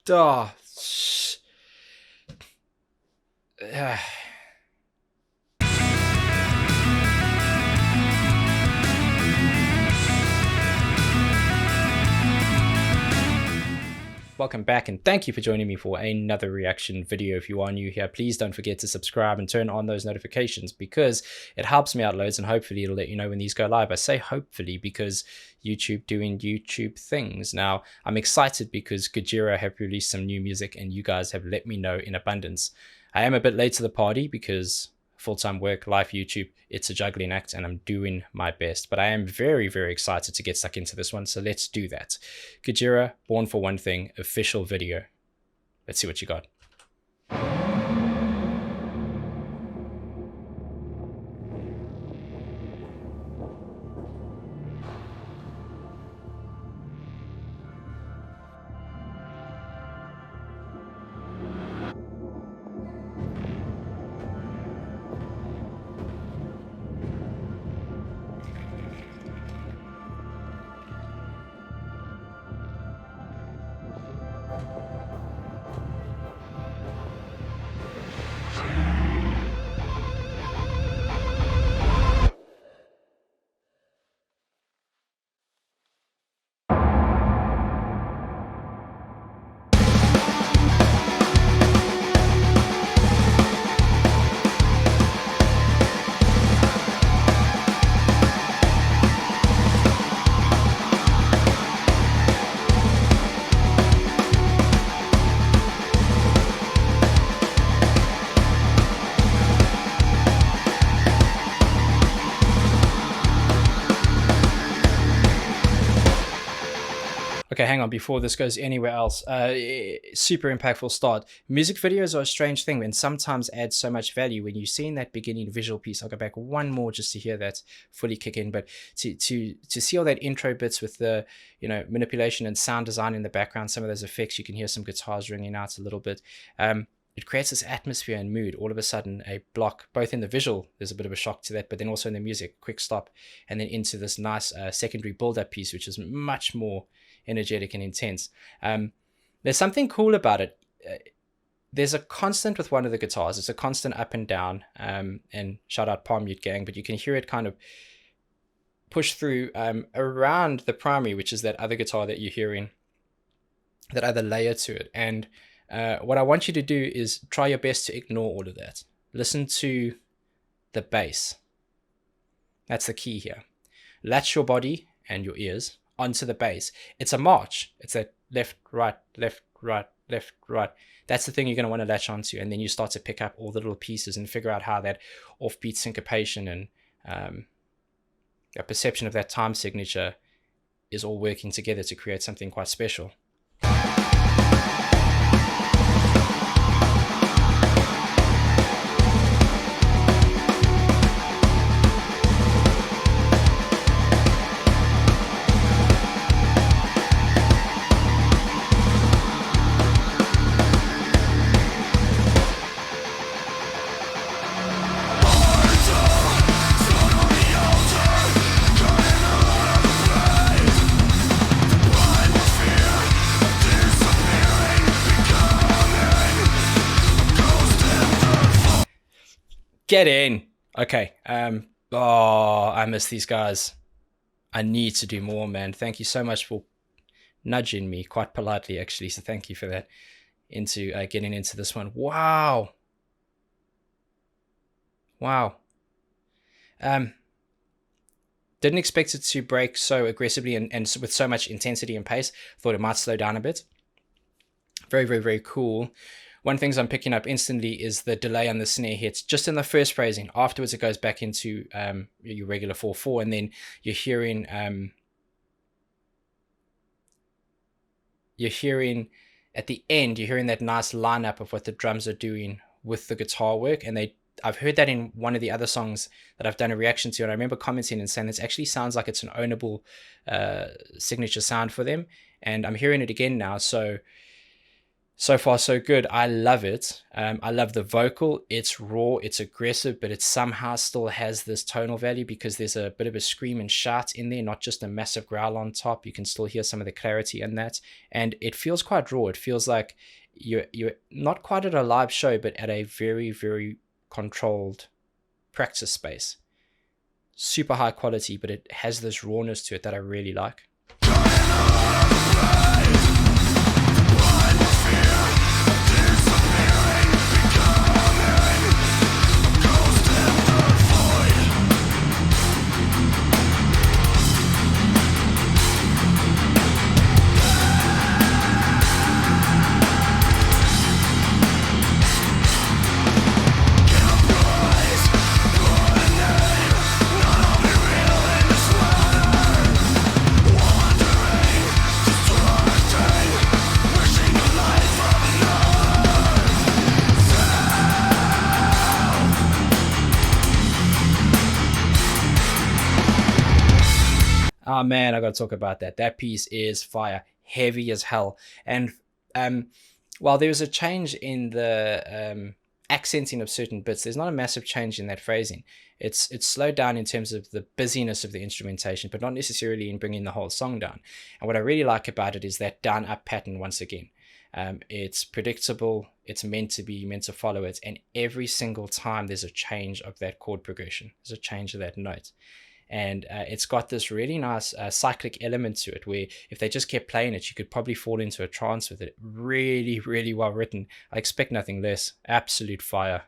Oh, Welcome back, and thank you for joining me for another reaction video. If you are new here, please don't forget to subscribe and turn on those notifications because it helps me out loads, and hopefully it'll let you know when these go live. I say hopefully because YouTube doing YouTube things. Now, I'm excited because Gojira have released some new music and you guys have let me know in abundance. I am a bit late to the party because full-time work, life, YouTube, it's a juggling act, and I'm doing my best. But I am very, very excited to get stuck into this one, so let's do that. Gojira, Born for One Thing, official video. Let's see what you got. Okay, hang on, before this goes anywhere else, super impactful start. Music videos are a strange thing and sometimes add so much value. When you see in that beginning visual piece, I'll go back one more just to hear that fully kick in, but to see all that intro bits with the, you know, manipulation and sound design in the background, some of those effects, you can hear some guitars ringing out a little bit. It creates this atmosphere and mood. All of a sudden, a block, both in the visual, there's a bit of a shock to that, but then also in the music, quick stop, and then into this nice secondary build-up piece, which is much more energetic and intense. There's something cool about it. There's a constant with one of the guitars. It's a constant up and down, and shout out Palm Mute Gang, but you can hear it kind of push through around the primary, which is that other guitar that you're hearing, that other layer to it. And what I want you to do is try your best to ignore all of that. Listen to the bass. That's the key here. Latch your body and your ears onto the bass. It's a march. It's a left, right, left, right, left, right. That's the thing you're going to want to latch onto, and then you start to pick up all the little pieces and figure out how that offbeat syncopation and a perception of that time signature is all working together to create something quite special. Get in. Okay. Oh, I miss these guys. I need to do more, man. Thank you so much for nudging me, quite politely actually, so thank you for that, into getting into this one. Wow. Didn't expect it to break so aggressively and with so much intensity and pace. Thought it might slow down a bit. Very, very, very cool. One of the things I'm picking up instantly is the delay on the snare hits just in the first phrasing. Afterwards, it goes back into your regular 4/4, and then you're hearing at the end, you're hearing that nice lineup of what the drums are doing with the guitar work. And I've heard that in one of the other songs that I've done a reaction to, and I remember commenting and saying this actually sounds like it's an ownable signature sound for them, and I'm hearing it again now. So So far, so good. I love it. I love the vocal. It's raw, it's aggressive, but it somehow still has this tonal value because there's a bit of a scream and shout in there, not just a massive growl on top. You can still hear some of the clarity in that. And it feels quite raw. It feels like you're not quite at a live show, but at a very, very controlled practice space. Super high quality, but it has this rawness to it that I really like. Oh man, I gotta talk about that. That piece is fire, heavy as hell. And while there's a change in the accenting of certain bits, there's not a massive change in that phrasing. It's slowed down in terms of the busyness of the instrumentation, but not necessarily in bringing the whole song down. And what I really like about it is that down up pattern once again. It's predictable. It's meant to follow it, and every single time there's a change of that chord progression. There's a change of that note. And it's got this really nice cyclic element to it where if they just kept playing it, you could probably fall into a trance with it. Really, really well written. I expect nothing less. Absolute fire.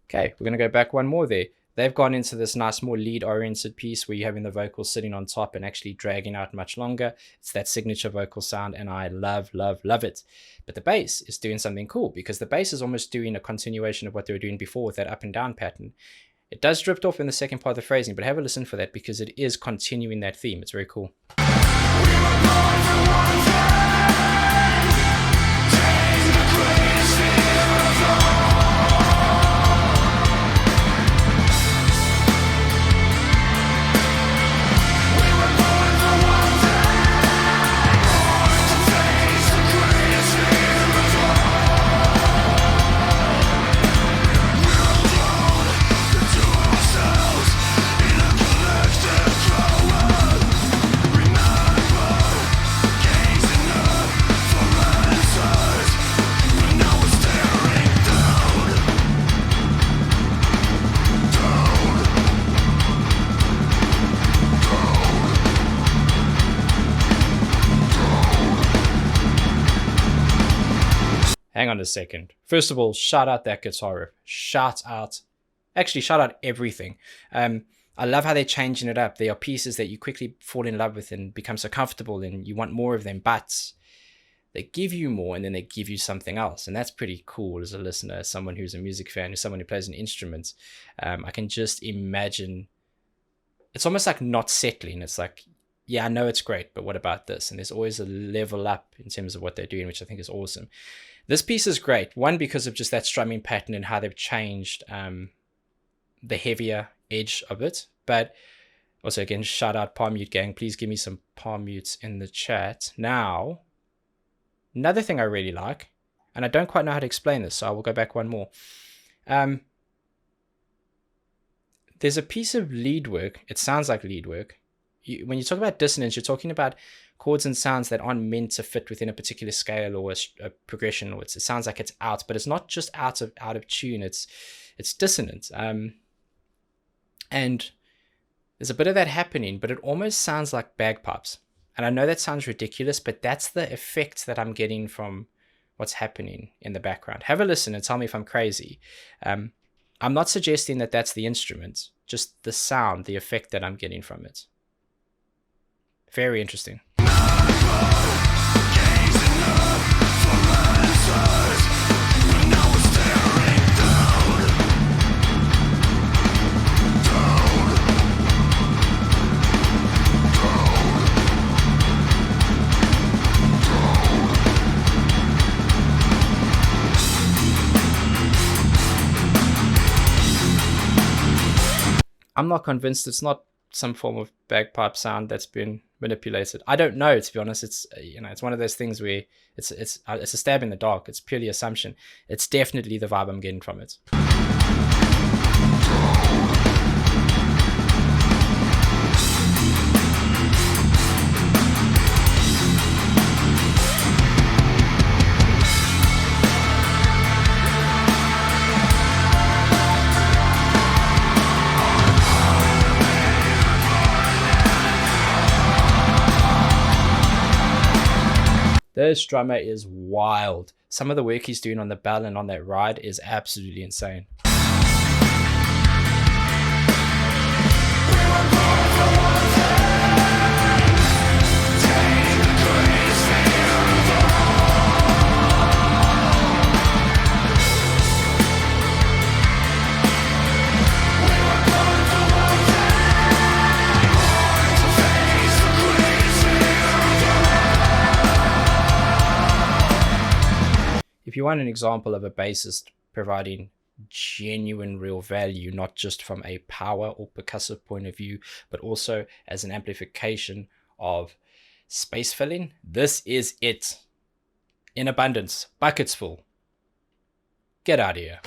Okay, we're going to go back one more there. They've gone into this nice, more lead-oriented piece where you're having the vocals sitting on top and actually dragging out much longer. It's that signature vocal sound, and I love, love, love it. But the bass is doing something cool because the bass is almost doing a continuation of what they were doing before with that up and down pattern. It does drift off in the second part of the phrasing, but have a listen for that because it is continuing that theme. It's very cool. Hang on a second. First of all, shout out that guitar riff. Shout out everything. I love how they're changing it up. There are pieces that you quickly fall in love with and become so comfortable and you want more of them, but they give you more and then they give you something else. And that's pretty cool as a listener, as someone who's a music fan, as someone who plays an instrument. I can just imagine, it's almost like not settling. It's like, yeah, I know it's great, but what about this? And there's always a level up in terms of what they're doing, which I think is awesome. This piece is great. One, because of just that strumming pattern and how they've changed the heavier edge of it. But also, again, shout out Palm Mute Gang. Please give me some palm mutes in the chat. Now, another thing I really like, and I don't quite know how to explain this, so I will go back one more. There's a piece of lead work. It sounds like lead work. When you talk about dissonance, you're talking about chords and sounds that aren't meant to fit within a particular scale or a progression, or it sounds like it's out, but it's not just out of tune. It's dissonant. And there's a bit of that happening, but it almost sounds like bagpipes. And I know that sounds ridiculous, but that's the effect that I'm getting from what's happening in the background. Have a listen and tell me if I'm crazy. I'm not suggesting that that's the instrument, just the sound, the effect that I'm getting from it. Very interesting. I'm not convinced it's not some form of bagpipe sound that's been manipulated. I don't know, to be honest. It's it's one of those things where it's a stab in the dark. It's purely assumption. It's definitely the vibe I'm getting from it. This drummer is wild. Some of the work he's doing on the bell and on that ride is absolutely insane. If you want an example of a bassist providing genuine real value, not just from a power or percussive point of view, but also as an amplification of space filling, this is it. In abundance, buckets full. Get out of here.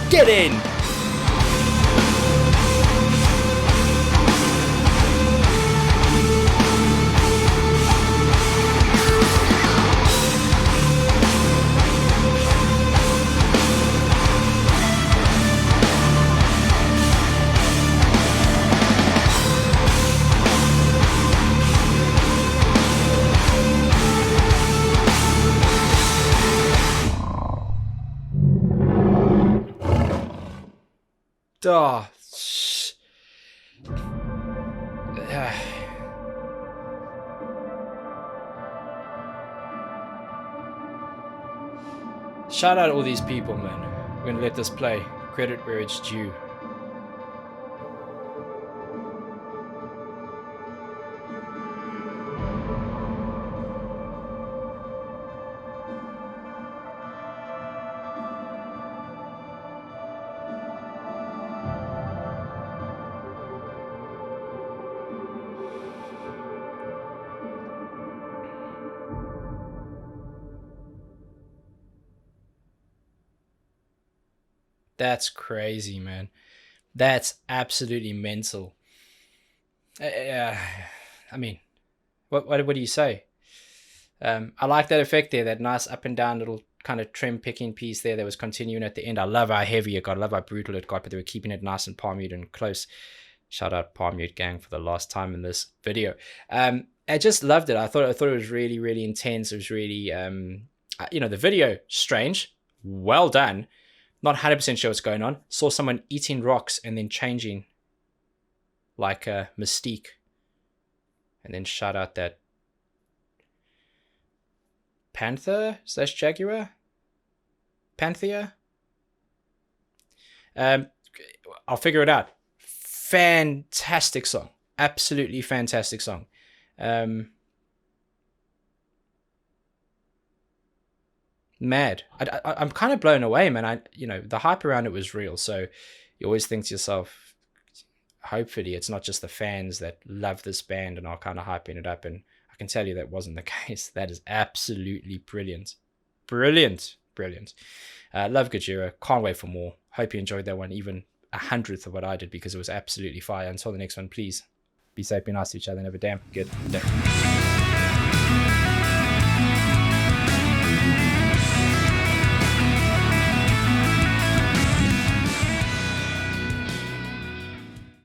Get in! Oh, shout out all these people, man. We're gonna let this play. Credit where it's due. That's crazy, man. That's absolutely mental. I mean, what do you say? I like that effect there, that nice up and down little kind of trim picking piece there that was continuing at the end. I love how heavy it got. I love how brutal it got, but they were keeping it nice and palm mute and close. Shout out palm mute gang for the last time in this video. I just loved it. I thought it was really, really intense. It was really, the video, strange, well done. Not 100% sure what's going on. Saw someone eating rocks and then changing like a Mystique. And then shout out that Panther / Jaguar? Panthea? I'll figure it out. Fantastic song. Absolutely fantastic song. Mad. I'm kind of blown away, man. The hype around it was real. So you always think to yourself, hopefully it's not just the fans that love this band and are kind of hyping it up. And I can tell you that wasn't the case. That is absolutely brilliant. Brilliant. Love Gojira. Can't wait for more. Hope you enjoyed that one, even 100th of what I did, because it was absolutely fire. Until the next one, please be safe, be nice to each other, and have a damn good day.